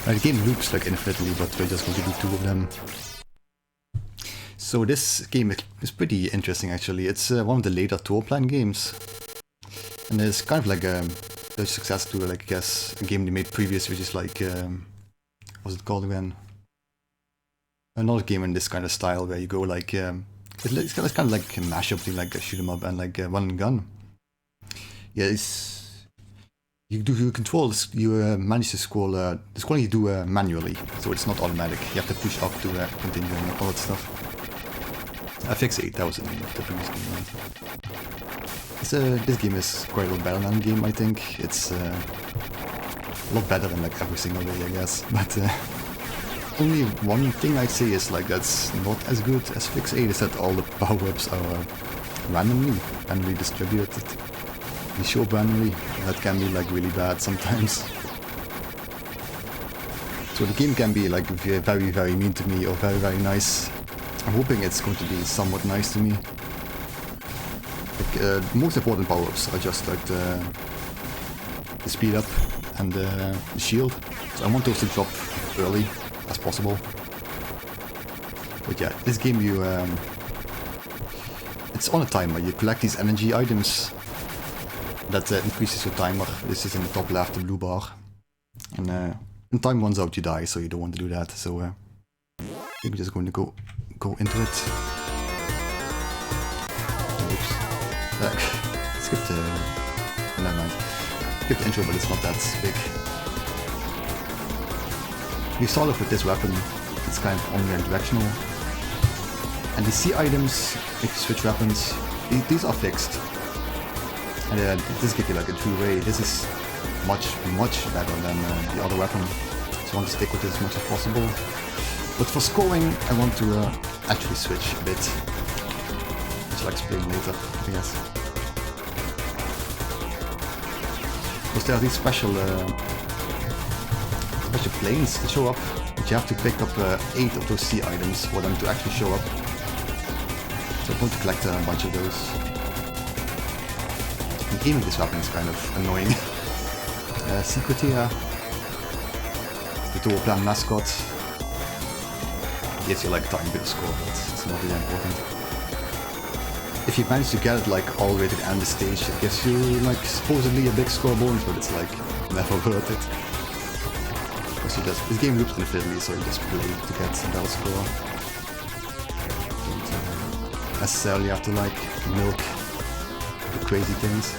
The game loops like infinitely, but we're just going to do 2 of them. So this game is pretty interesting actually. It's one of the later tour plan games. And it's kind of like a successor to, like, I guess, a game they made previous, which is like, what's it called again? Another game in this kind of style where you go like, it's kind of like a mashup between like a shoot 'em up and like a run and gun. Yeah, you control, you manage to scroll, the scrolling you do manually, so it's not automatic. You have to push up to continue and all that stuff. FX8, that was the name of the previous game, right? This game is quite a lot better than the game, I think. It's a lot better in like every single way, I guess. But only one thing I'd say is like that's not as good as FX8 is that all the power-ups are randomly distributed. They show up randomly. That can be like really bad sometimes. So the game can be like very, very mean to me or very, very nice. I'm hoping it's going to be somewhat nice to me. Like, the most important power-ups are just like the speed up and the shield. So I want those to drop early as possible. But yeah, this game it's on a timer. You collect these energy items that increases your timer. This is in the top left, the blue bar. And when time runs out, you die, so you don't want to do that. So I think we're just going to go into it. Oops. Skip the... never mind. Skip the intro, but it's not that big. You start off with this weapon. It's kind of omnidirectional. And the C items, if you switch weapons, these are fixed. And this gives you like a true way. This is much better than the other weapon. So I want to stick with it as much as possible. But for scoring, I want to actually switch a bit. Which I'll explain later, I guess. Because there are these special planes that show up, but you have to pick up 8 of those C items for them to actually show up. So I'm going to collect a bunch of those. And aiming this weapon is kind of annoying. Secret here. The tour plan mascot. Gives you like a tiny bit of score, but it's not really important. If you manage to get it like all the way to the end of the stage, it gives you like supposedly a big score bonus, but it's like never worth it. Because this game loops infinitely, so you just play to get a better score. Don't necessarily have to like milk the crazy things.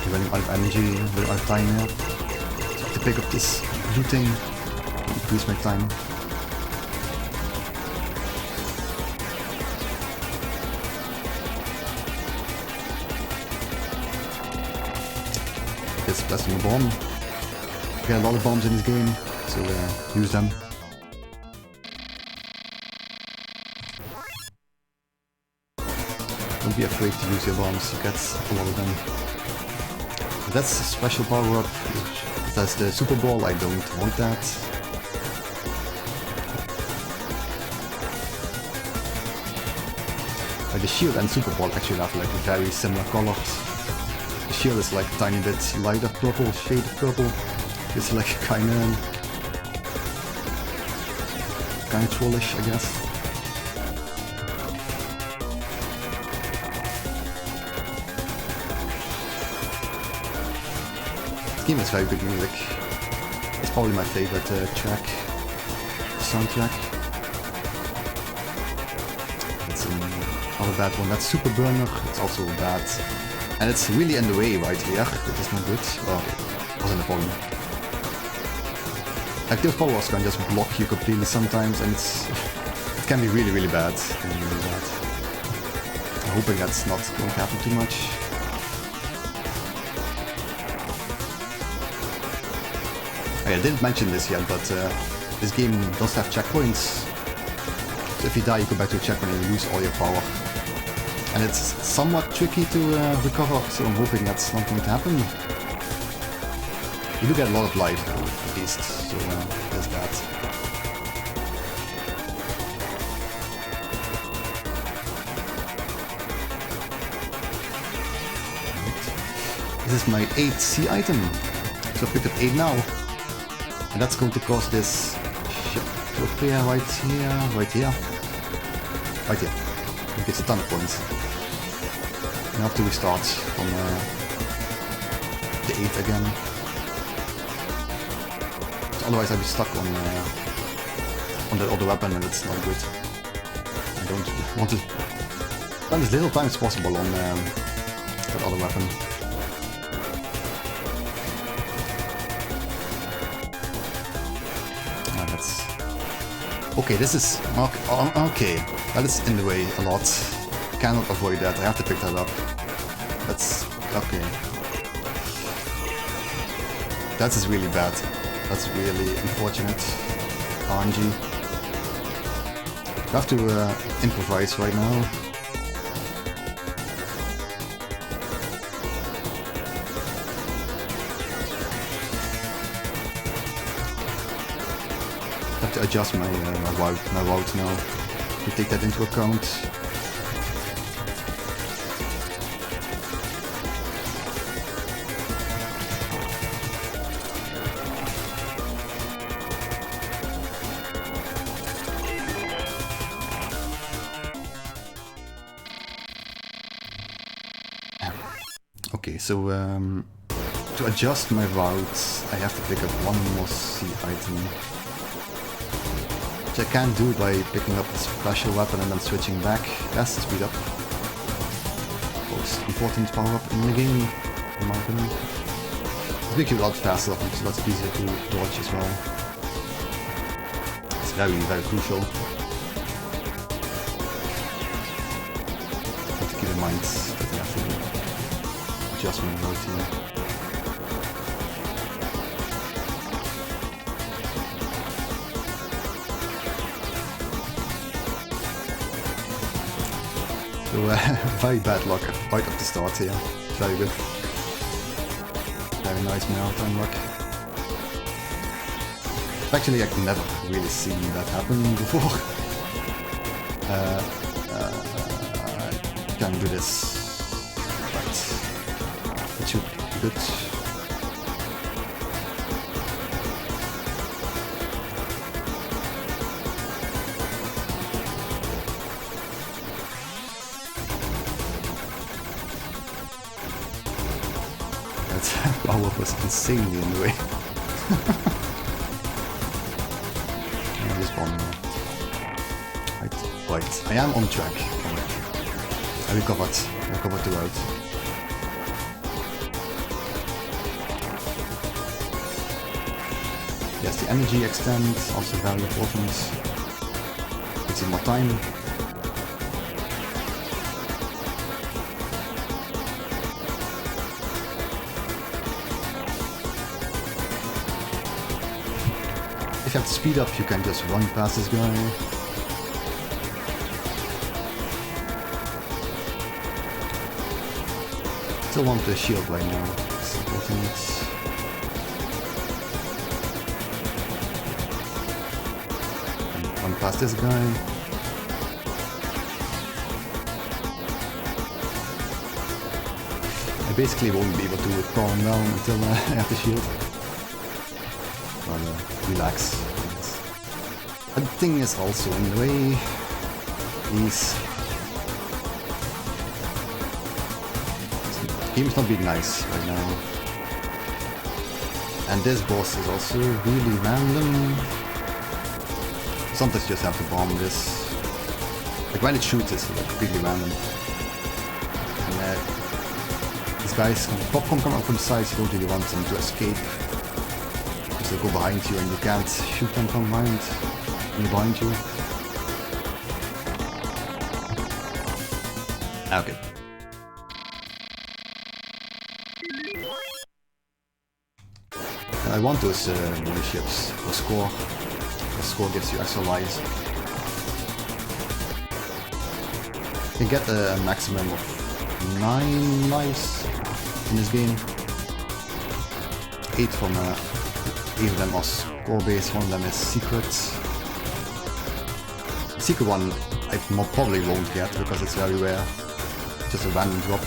Running out of energy, running out of time here. So I have to pick up this blue thing, increase my time. This pressing a bomb. We got a lot of bombs in this game, so use them. Don't be afraid to use your bombs, you get a lot of them. That's a special power-up. That's the Super Ball, I don't want that. The shield and Super Ball actually have like very similar colors. The shield is like a tiny bit lighter purple, shade of purple. It's like kinda trollish, I guess. This game has very good music. It's probably my favorite soundtrack. It's another bad one. That's Super Burner. It's also bad. And it's really in the way right here. It is not good. Well, it wasn't a problem. Like those power-ups can just block you completely sometimes, and it can be really, really bad. I'm hoping that's not going to happen too much. I didn't mention this yet, but this game does have checkpoints. So if you die, you go back to a checkpoint and you lose all your power. And it's somewhat tricky to recover, so I'm hoping that's not going to happen. You do get a lot of life, at least, so there's that. This is my 8th C item. So I picked up 8 now. And that's going to cost this shit to appear right here, right here. Right here. It gets a ton of points. And I have to restart from the 8 again. So otherwise I'd be stuck on the other weapon and it's not good. I don't want to spend as little time as possible on that other weapon. That's okay. This is okay. That is in the way a lot. Cannot avoid that. I have to pick that up. That's okay. That is really bad. That's really unfortunate. RNG. I have to improvise right now. I have to adjust my route now to take that into account. Okay, so to adjust my routes, I have to pick up one more C item. Which I can't do by picking up the special weapon and then switching back. That's the speed up. Most important power up in the game, in my opinion. It makes you a lot faster, so that's easier to dodge as well. It's very, very crucial. Have to keep in mind that you have to adjust my route here. So very bad luck right at the start here. Very good. Very nice maritime luck. Actually, I've never really seen that happen before. I can do this. Right. It should be good. Power was insanely in the way. This one. Right. I am on track. I recovered the route. Yes, the energy extend, also very important. It's in more time. If you have to speed up, you can just run past this guy. Still want the shield right now. It's important. And run past this guy. I basically won't be able to calm down until I have the shield. Relax. The thing is also in the way. These game's not being nice right now. And this boss is also really random. Sometimes you just have to bomb this. Like when it shoots, it's like completely random. And these guys, when popcorn come out from the sides, you don't really want them to escape. They go behind you and you can't shoot them from behind. Behind you. Okay. And I want those new ships for score. The score gives you extra lives. You can get a maximum of 9 lives in this game. 8 from 8 of them are score based, one of them is secret. The secret one I probably won't get because it's very rare. Just a random drop.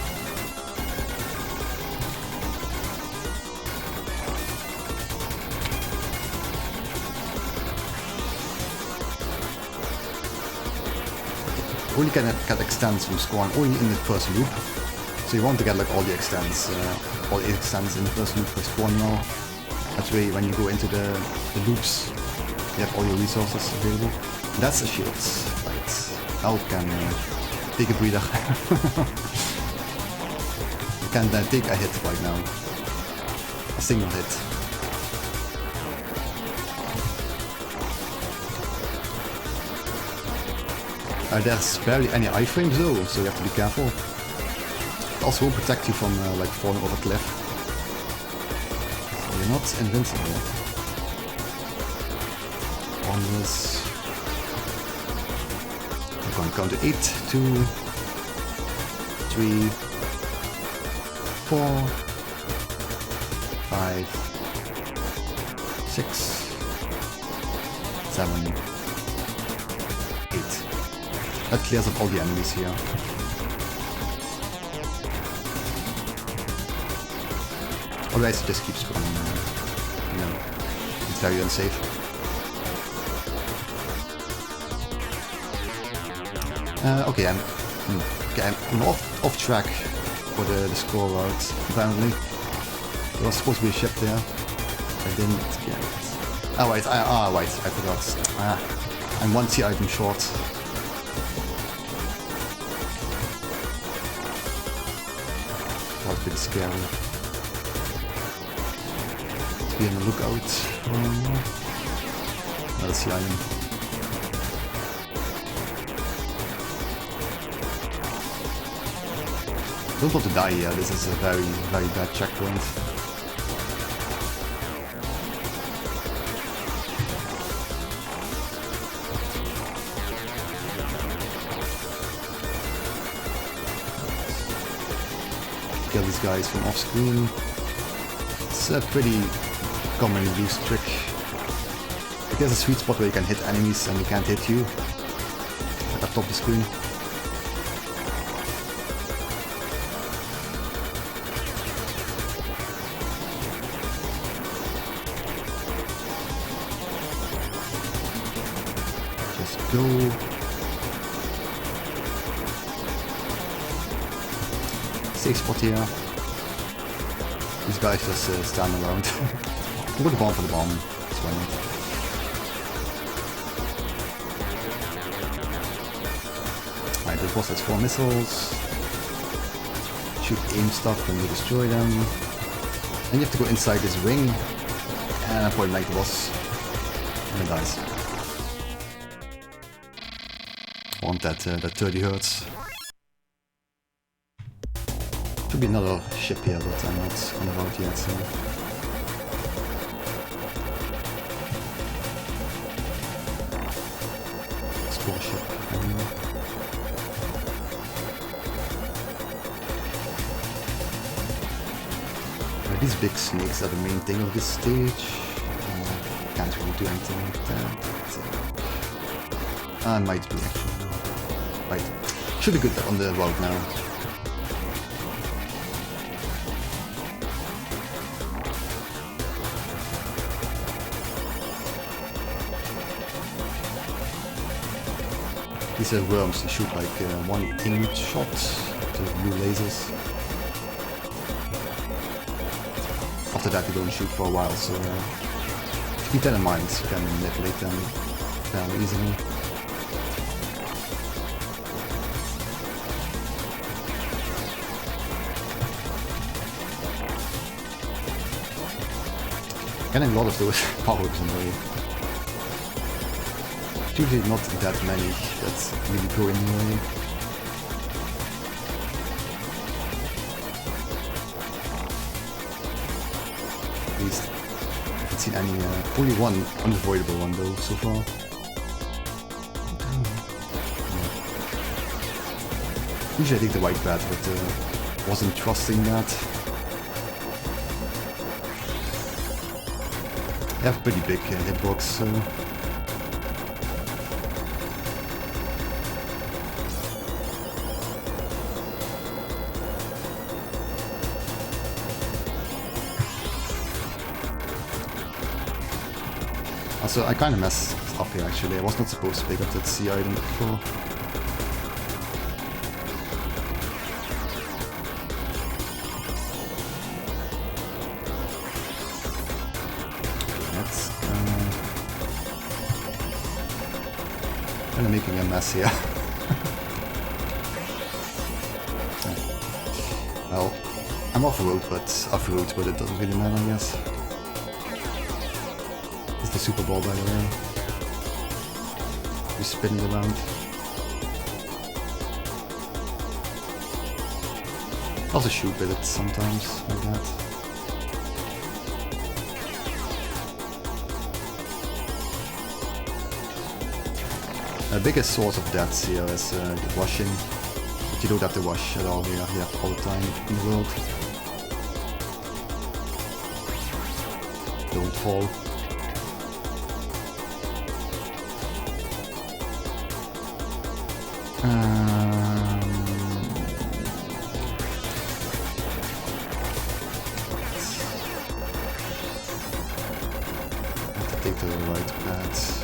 only can get extends from scoring only in the first loop. So you want to get like all the extends, all 8 extends in the first loop by scoring now. That way when you go into the loops, you have all your resources available. That's a shield. Right. Now we can take a breather. You can take a hit right now. A single hit. There's barely any iframes though, so you have to be careful. It also won't protect you from like falling over a cliff. So you're not invincible. On this, I'm going to count to 8, 2, 3, 4, 5, 6, 7, 8. That clears up all the enemies here. Otherwise it just keeps going, you know, it's very unsafe. Okay, I'm off track for the scroll route, apparently. There was supposed to be a ship there. I didn't get it. Oh wait, I forgot. I'm 1 T item short. That was pretty scary. Let's be on the lookout. Another T item. Don't want to die here, this is a very, very bad checkpoint. Kill these guys from off screen. It's a pretty commonly used trick. Like there's a sweet spot where you can hit enemies and they can't hit you. At the top of the screen. Just go. Safe spot here. These guys just stand around. I'll go to bomb for the bomb. It's funny. Alright, this boss has 4 missiles. Shoot aim stuff when you destroy them. Then you have to go inside this ring. And I point like the boss. And it dies. Want that 30 hertz. Should be another ship here, but I'm not on the road yet, so... Scroll ship. These big snakes are the main thing of this stage. Can't really do anything with that. Might be actually. Right. Should be good on the road now. These are worms, they shoot like 1 inch shot to blue lasers. After that they don't shoot for a while, so keep that in mind, you can manipulate them fairly easily. Getting a lot of those power-ups in the way. Usually not that many that's really go in the way. At least I haven't seen any, only one unavoidable one though so far. Usually I take the white bat, but wasn't trusting that. They have a pretty big hitbox, so... Also, I kinda messed up here actually, I was not supposed to pick up that C item before. Kind of making a mess here. Well, I'm off-road, but it doesn't really matter, I guess. It's the Super Ball, by the way. You spin it around. Also shoot with it sometimes, like that. The biggest source of deaths here is washing. But you don't have to wash at all here, you have all the time in the world. Don't fall. Have to take the right path.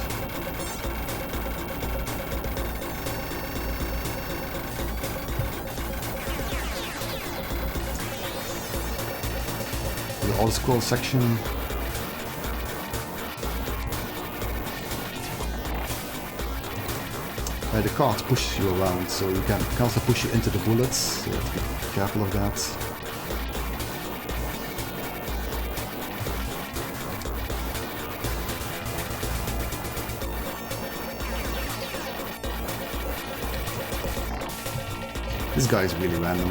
The old scroll section. The cart pushes you around, so you can also push you into the bullets, so you have to be careful of that. This guy is really random.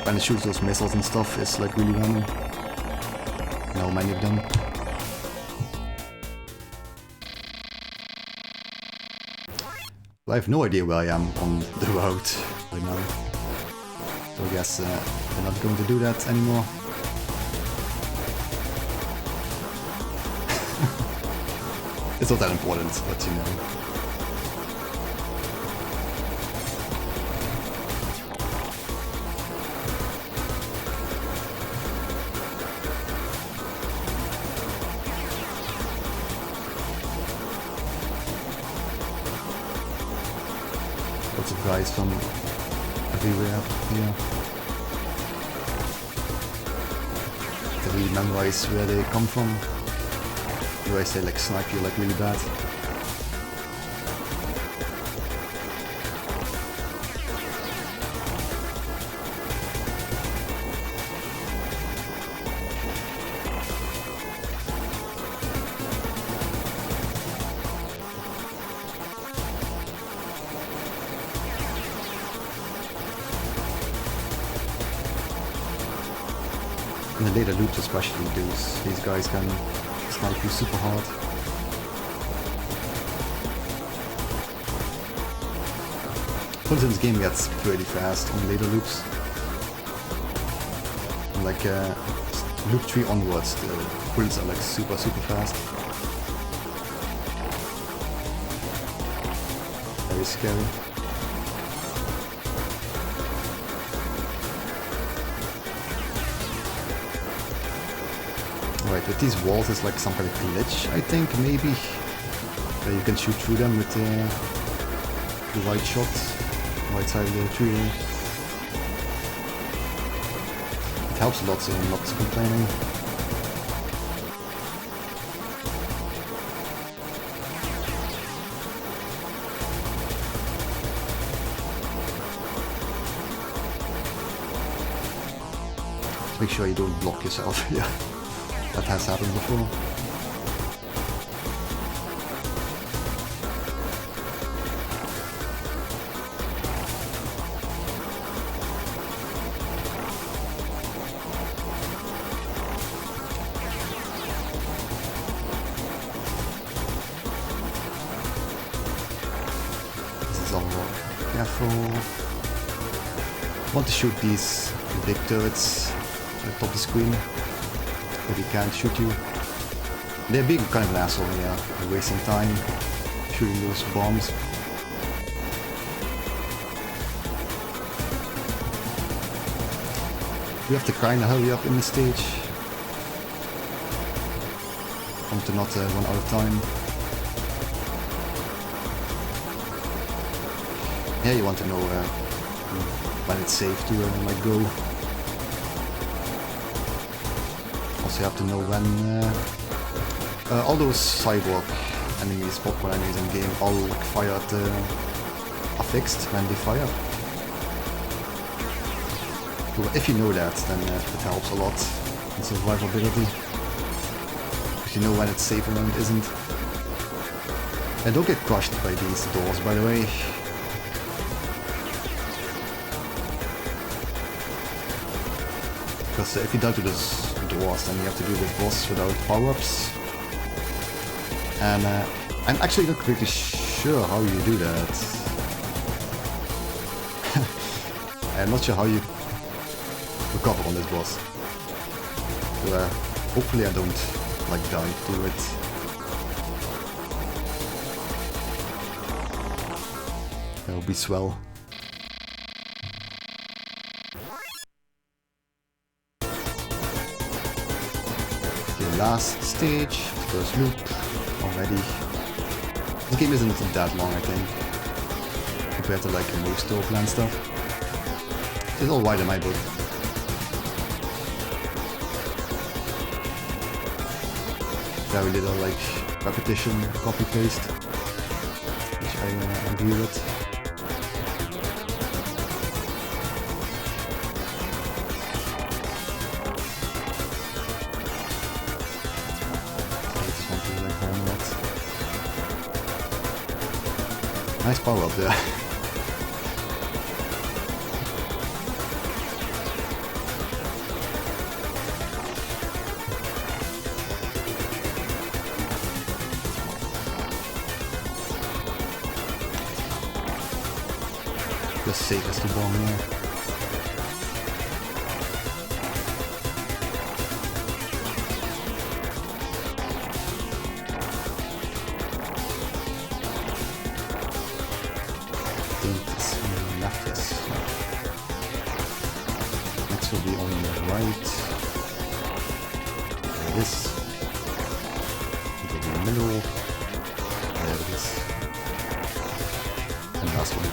When it shoots those missiles and stuff, it's like really random. How many of them. I have no idea where I am on the road right now. So I guess we're not going to do that anymore. It's not that important, but you know. Lots of guys from everywhere here. To really memorize where they come from. Otherwise they like snipe you like really bad. In the later loops especially, these guys can snipe you super hard. Sometimes this game gets pretty fast on later loops. Like loop 3 onwards, the bullets are like super fast. Very scary. Right, with these walls it's like some kind of glitch, I think, maybe. You can shoot through them with the right shot, right side of the tree. It helps a lot, so I'm not complaining. Make sure you don't block yourself here. That has happened before. This is all wrong. Careful. I want to shoot these big turrets at the top of the screen. But he can't shoot you. They're being kind of an asshole here. They're wasting time shooting those bombs. You have to kind of hurry up in the stage. Want to not run out of time. Yeah, you want to know when it's safe to like go. Also, you have to know when all those cyborg enemies, popcorn enemies in game, all like fired are fixed when they fire. So if you know that, then it helps a lot in survivability. If you know when it's safe and when it isn't. And don't get crushed by these doors, by the way. Because if you die to those doors, then you have to do this boss without power-ups. And I'm actually not really sure how you do that. I'm not sure how you recover on this boss. So hopefully I don't like die to it. That would be swell. Okay, last stage, first loop already. This game isn't that long, I think, compared to like most Overland stuff. It's all right in my book. Very little like repetition, copy paste, which I agree with. I just want to like home that. Nice power up there. The safest bomb here. Left, yes. Next will be on the right. There it is. It'll be in the middle. There it is. And last one.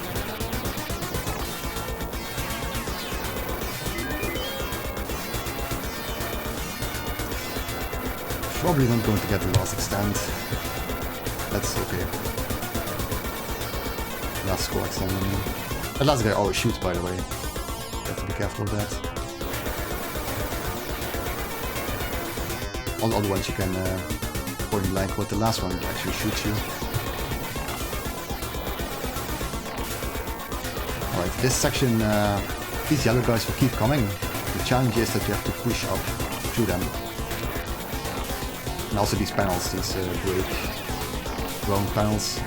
Probably not going to get the last extend. That's okay. Last score extend on me. The last guy always shoots, by the way. You have to be careful of that. All the other ones you can point blank, but the last one actually shoots you. Alright, this section, these yellow guys will keep coming. The challenge is that you have to push up through them. And also these panels, these break ground panels.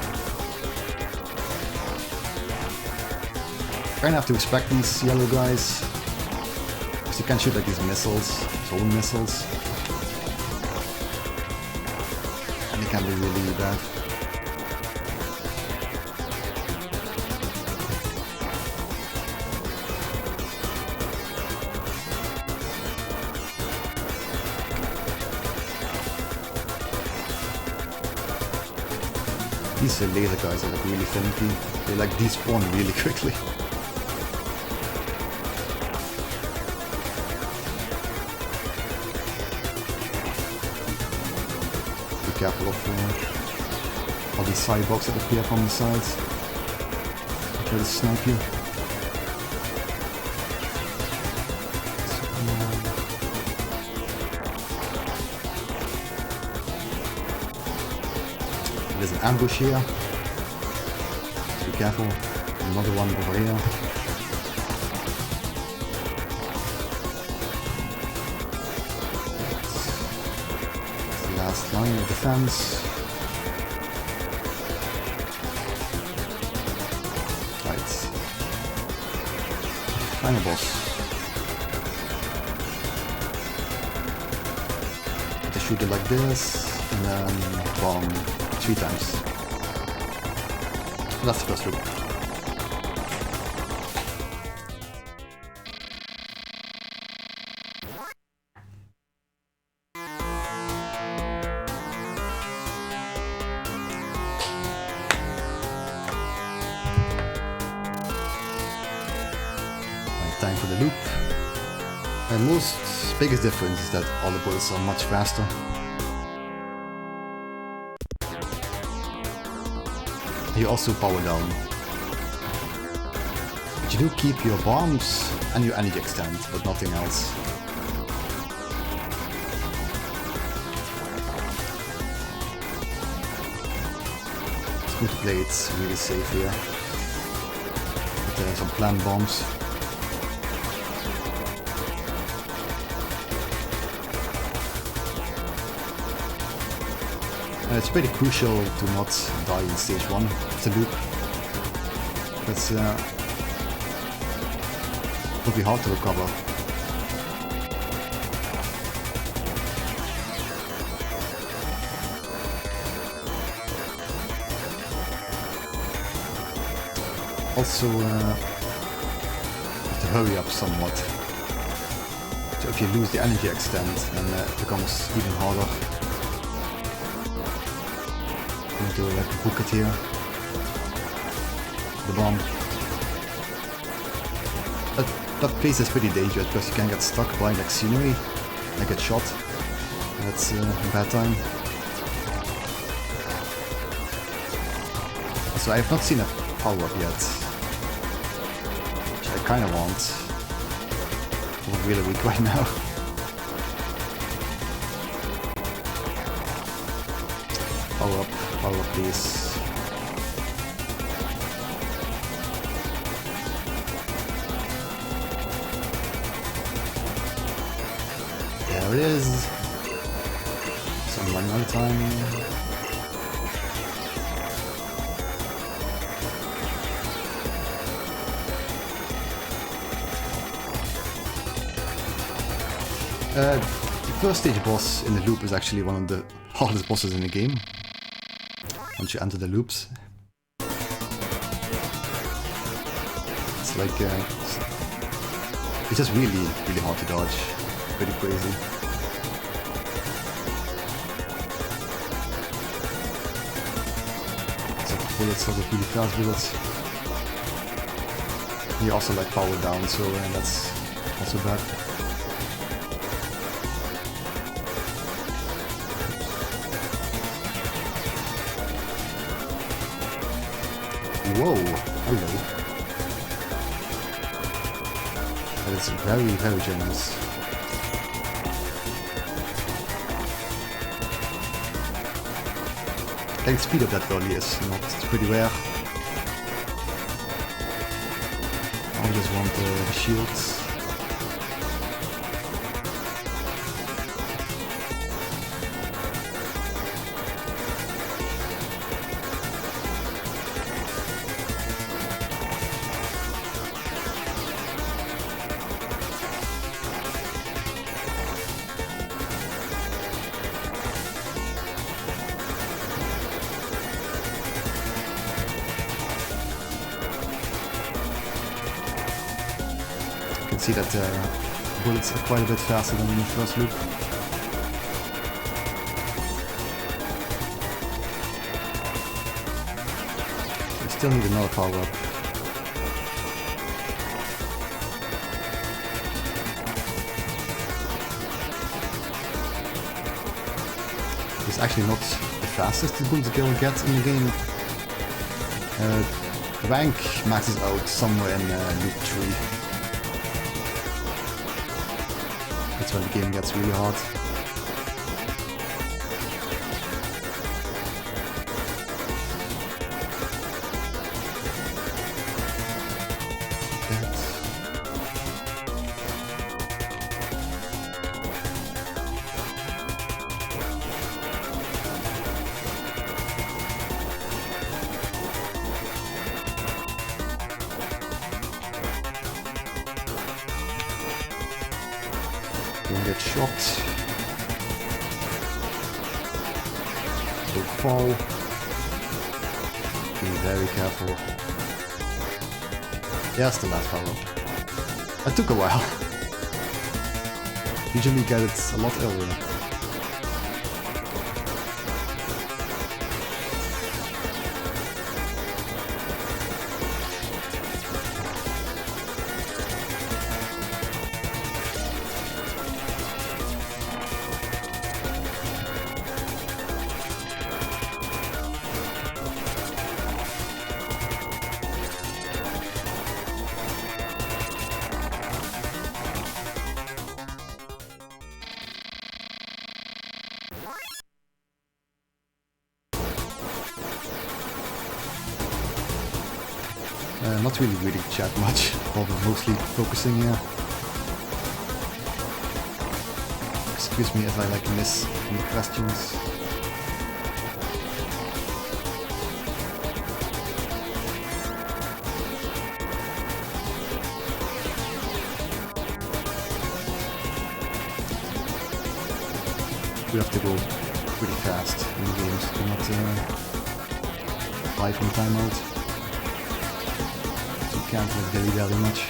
Kind of have to expect these yellow guys, because you can shoot like these missiles, zone missiles, and they can be really bad. These laser guys are like really finicky. They like despawn really quickly. Be careful of all these sidewalks that appear from the sides. They try to snipe you. There's an ambush here. Be careful. Another one over here. That's the last line of defense. Right. Final boss. To shoot it like this, and then bomb 3 times. That's the first loop. Time for the loop. And biggest difference is that all the bullets are much faster. You also power down. But you do keep your bombs and your energy extend, but nothing else. It's good to play it really safe here. With some plant bombs. It's pretty crucial to not die in stage 1 of the loop. That's will be hard to recover. Also, have to hurry up somewhat. So if you lose the energy extent, then it becomes even harder. I'm going to like hook it here. The bomb. That place is pretty dangerous because you can get stuck by like scenery and get shot. And that's a bad time. So I have not seen a power-up yet. Which I kinda want. I'm really weak right now. Power up please. There it is. So I'm running out of time. The first stage boss in the loop is actually one of the hardest bosses in the game. Once you enter the loops. It's like, it's just really hard to dodge. Pretty crazy. So bullets are really fast bullets. You also like power down, so that's also bad. Whoa, hello. That is very generous. Getting speed up that early is not pretty rare. I just want the shields. See that bullets are quite a bit faster than in the first loop. So I still need another power up. It's actually not the fastest the bullet will get in the game. Rank maxes out somewhere in loop 3. That's when the game gets really hard. Don't get shot. Don't fall. Be very careful. Yes, the last power up. That took a while. Usually get it a lot earlier. Not really reading chat much, probably mostly focusing here. Excuse me if I like miss any questions. You have to go pretty fast in the games to not buy from timeout. So you can't like dilly-dally much.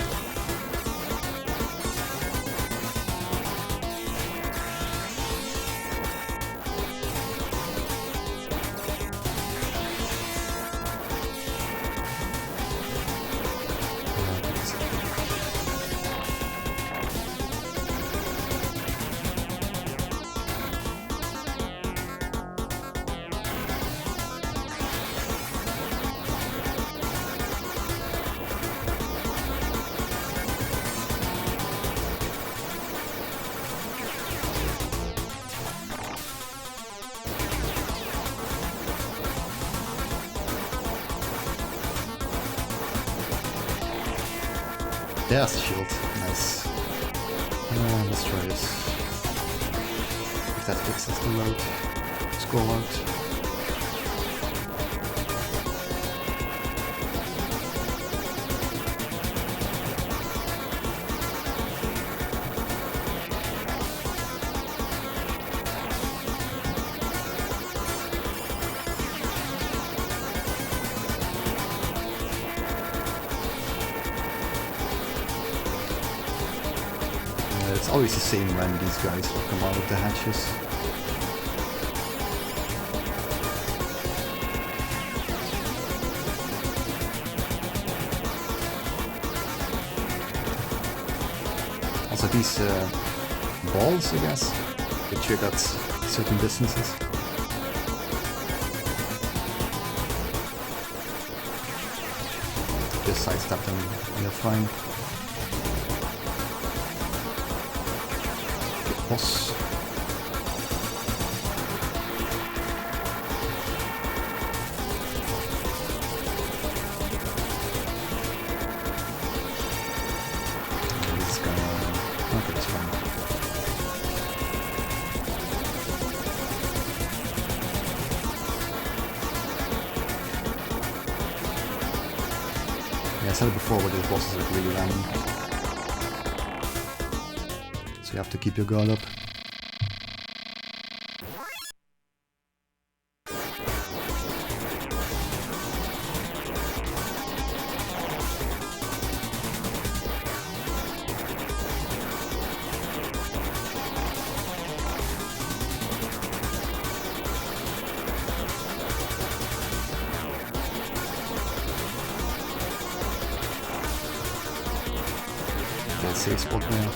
There's the shield. Nice. Let's try this. If that fixes the road. Let's go out. It's always the same when these guys will come out of the hatches. Also these balls, I guess, they trigger at certain distances. Just sidestep them and they're fine. Boss. This guy. Okay, it's fine. Yeah, I said it before, but the bosses are really random. So you have to keep your guard up. Yeah, safe spot now.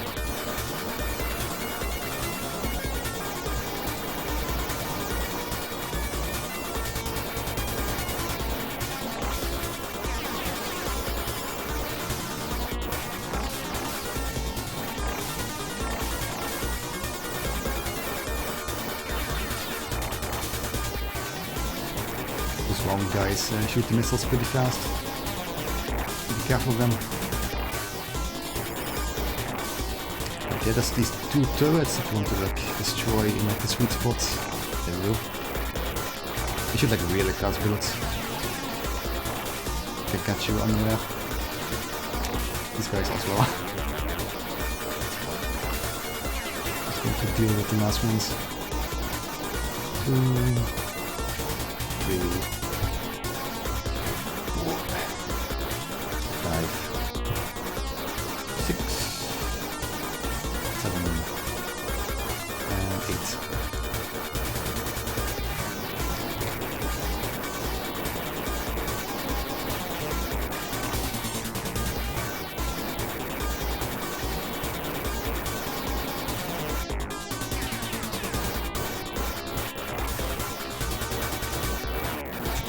Those long guys shoot the missiles pretty fast. Be careful of them. Okay, there's these two turrets if you want to like destroy in like the sweet spots. There we go. You should like really cast bullets. Can catch you unaware. These guys as well. Just going to deal with the last ones. 2, 3, 4, 5, 6, 7, and 8.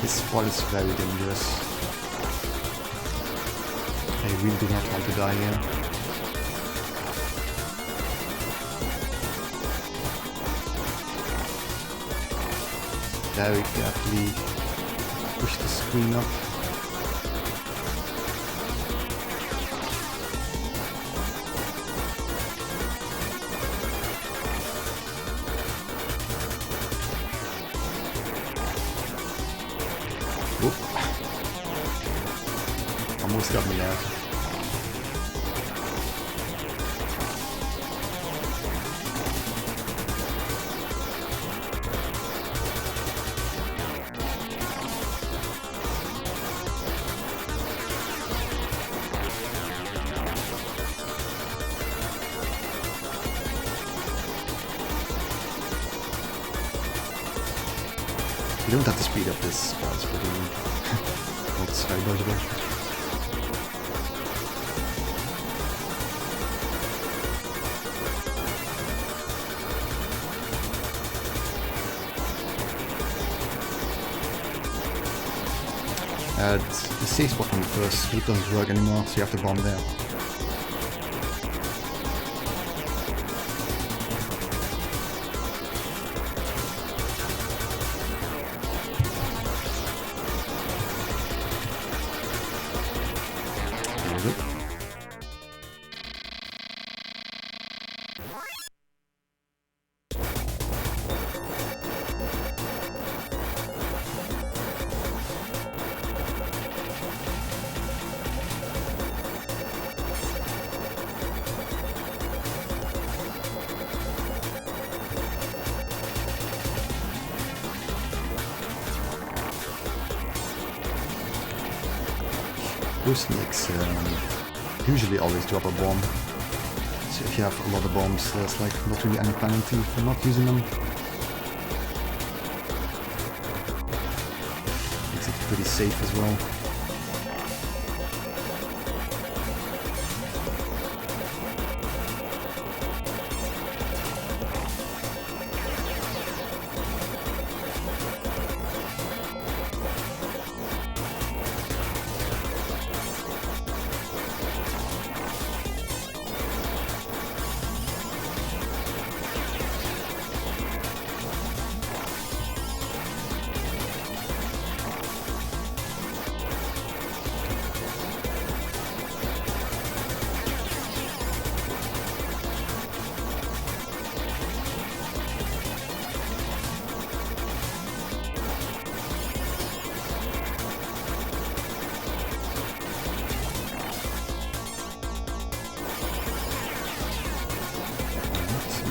This spot is very dangerous. I really do not want to die here. Very carefully push the screen up. Almost got me there. You don't have to speed up this part, it's pretty not very dodgeable. The safe spot from the first sweep doesn't work anymore, so you have to bomb there. Those sneaks usually always drop a bomb, so if you have a lot of bombs there's like not really any penalty for not using them. Makes it pretty safe as well.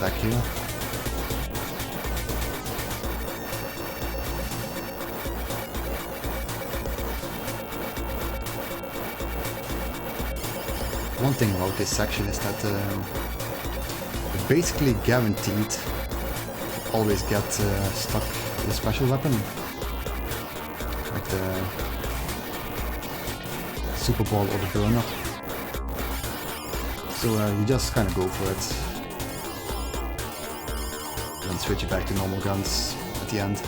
Back here. One thing about this section is that you're basically guaranteed to always get stuck with a special weapon, like the Super Ball or the Burner. So you just kind of go for it. And switch it back to normal guns at the end.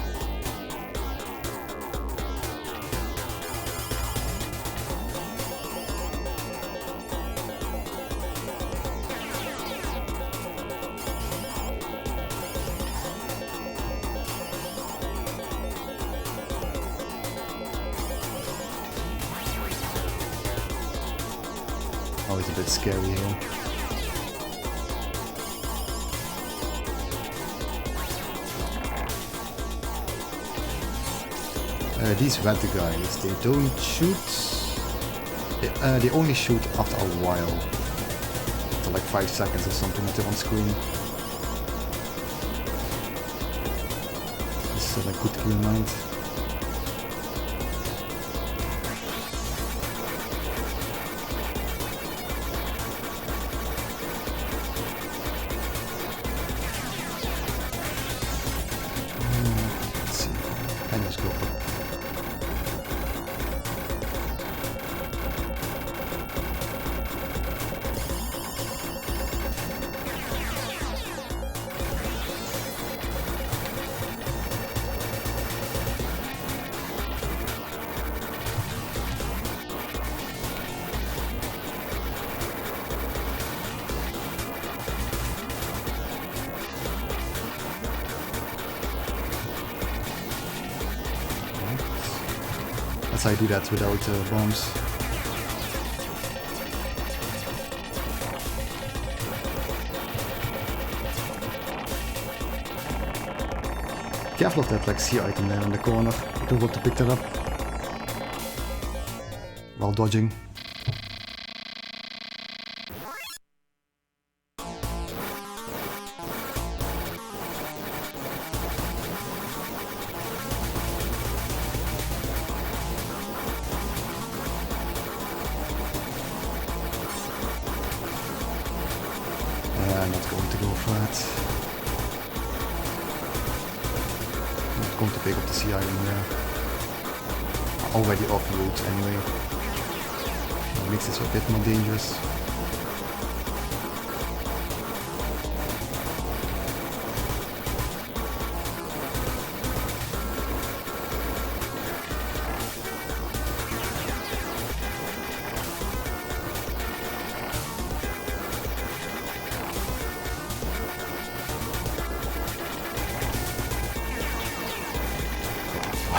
Always a bit scary here. These red guys, they don't shoot. They only shoot after a while. After like 5 seconds or something that they're on screen. This is like good to keep in mind. Let's see. And let's go up. That's how I do that without bombs. Careful of that like C item there in the corner. I don't want to pick that up while dodging. going to go for it. Not going to pick up the sea island there. Already off route anyway. It makes this a bit more dangerous.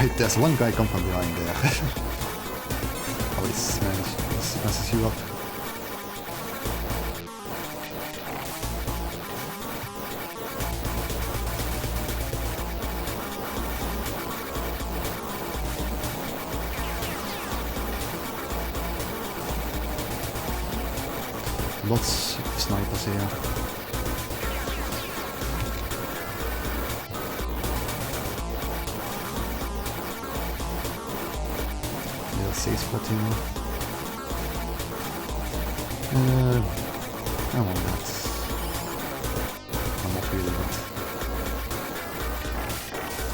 Wait, there's one guy come from behind there. Oh, this messes you up. Lots of snipers here. Safe spot here. I want that. I'm not really that.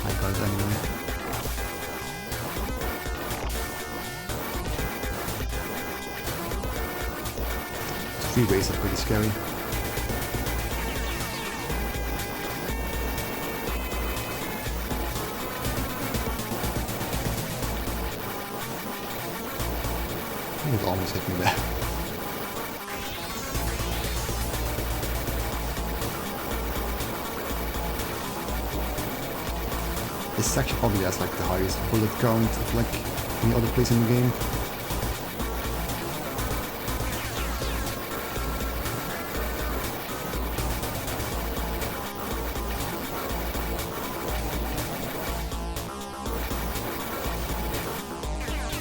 I got it anyway. The freeways are pretty scary. It almost hit me there. This section probably has like the highest bullet count of like any other place in the game.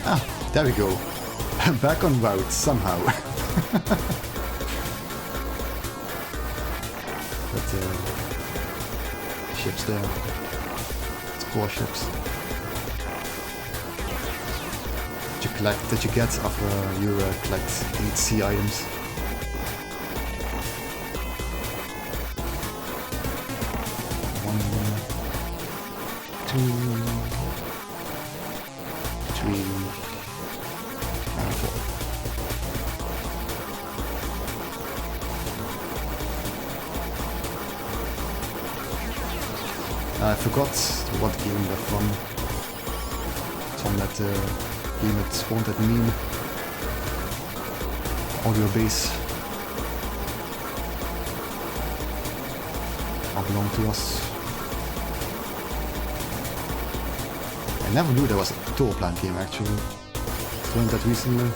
Ah, there we go. Back on route somehow. But ships there. It's 4 ships. That you get after you collect 8 sea items. One, 2, 3. I forgot what game they're from. It's from that game that spawned that meme. Audio base. All belong to us. I never knew there was a tour plant game actually. Learned that recently.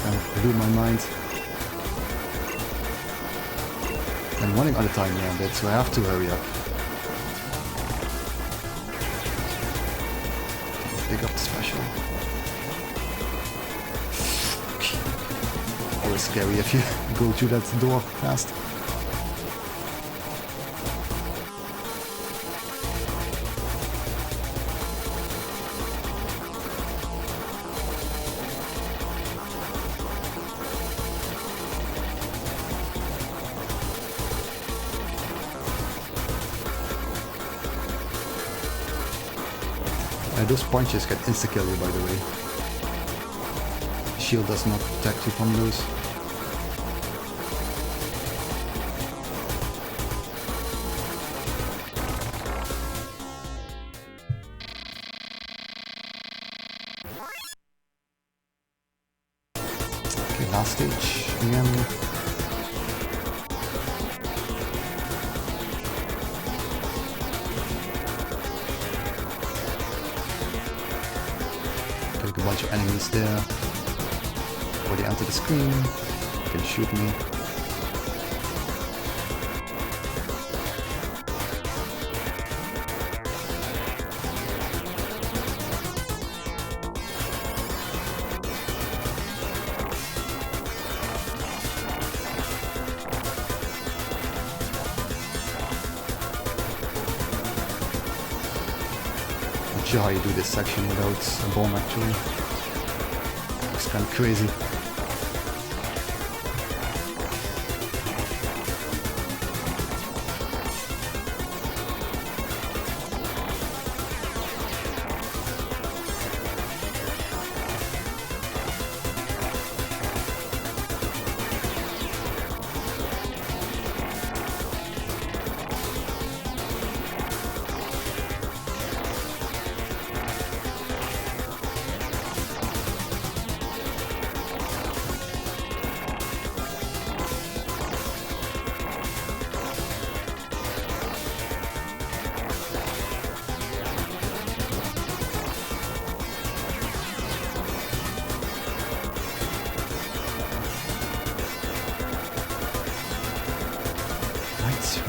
Kind of blew my mind. I'm running out of time now a bit, so I have to hurry up. Pick up the special. Always scary if you go through that door fast. Those punches can insta-kill you, by the way. Shield does not protect you from those. Okay, last stage again. A bunch of enemies there. Before they enter the screen, they can shoot me. Not sure how you do this section without a bomb actually. It's kind of crazy.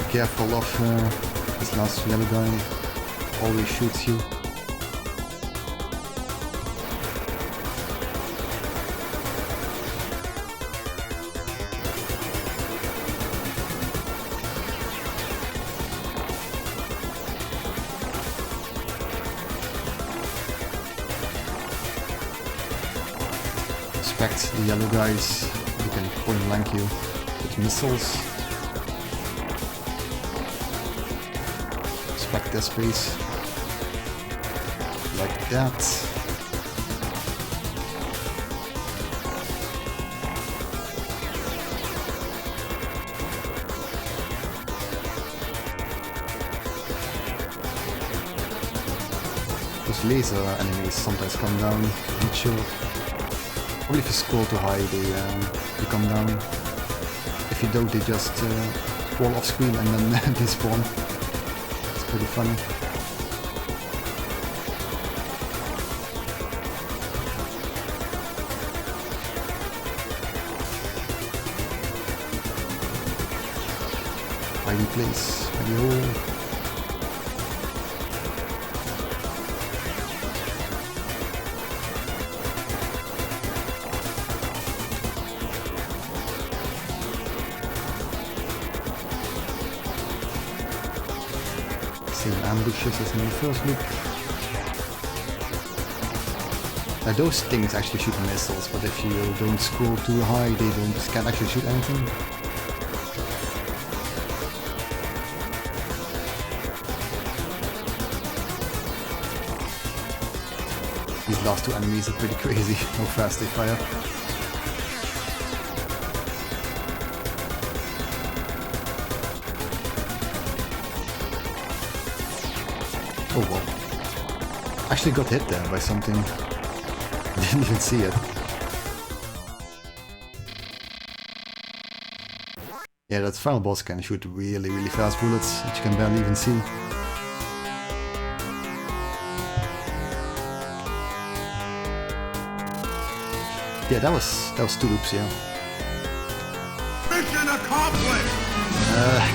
careful of this last yellow guy, always shoots you. Respect the yellow guys, you can point blank you with missiles. Respect their space. Like that. Those laser enemies sometimes come down, not sure. Probably if you scroll too high, they come down. If you don't, they just fall off screen and then they spawn. It's pretty funny. Hidey place, hidey hole. Ambushes as in the first loop. Now those things actually shoot missiles, but if you don't scroll too high, they can't actually shoot anything. These last two enemies are pretty crazy, how fast they fire. Oh wow. Actually got hit there by something. Didn't even see it. Yeah, that final boss can shoot really fast bullets that you can barely even see. Yeah, that was two loops, yeah. Mission accomplished!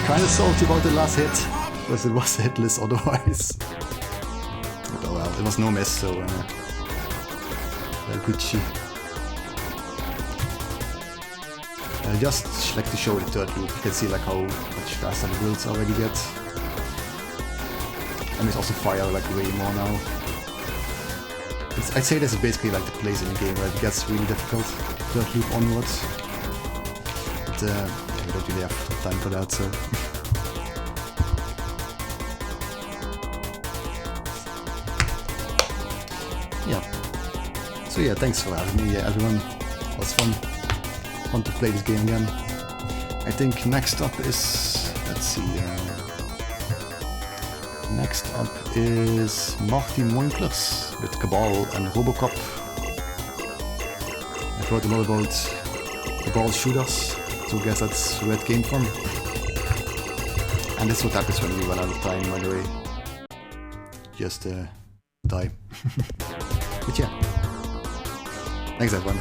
Kinda salty about the last hit, because it was hitless otherwise. But oh well, it was no miss, so Gucci. Just like to show the third loop, you can see like how much faster the builds already get. And it's also fire like way more now. I'd say this is basically like the place in the game where it gets really difficult, third loop onwards. But yeah, we don't really have time for that, so... yeah. So yeah, thanks for having me, everyone. It was fun. Fun to play this game again. I think next up is... let's see... next up is Jaimers91 with Cabal and Robocop. I've heard a lot about Cabal shooters, so I guess that's where it came from. And this is what happens when you run out of time, by the way. Just die. But yeah, thanks everyone.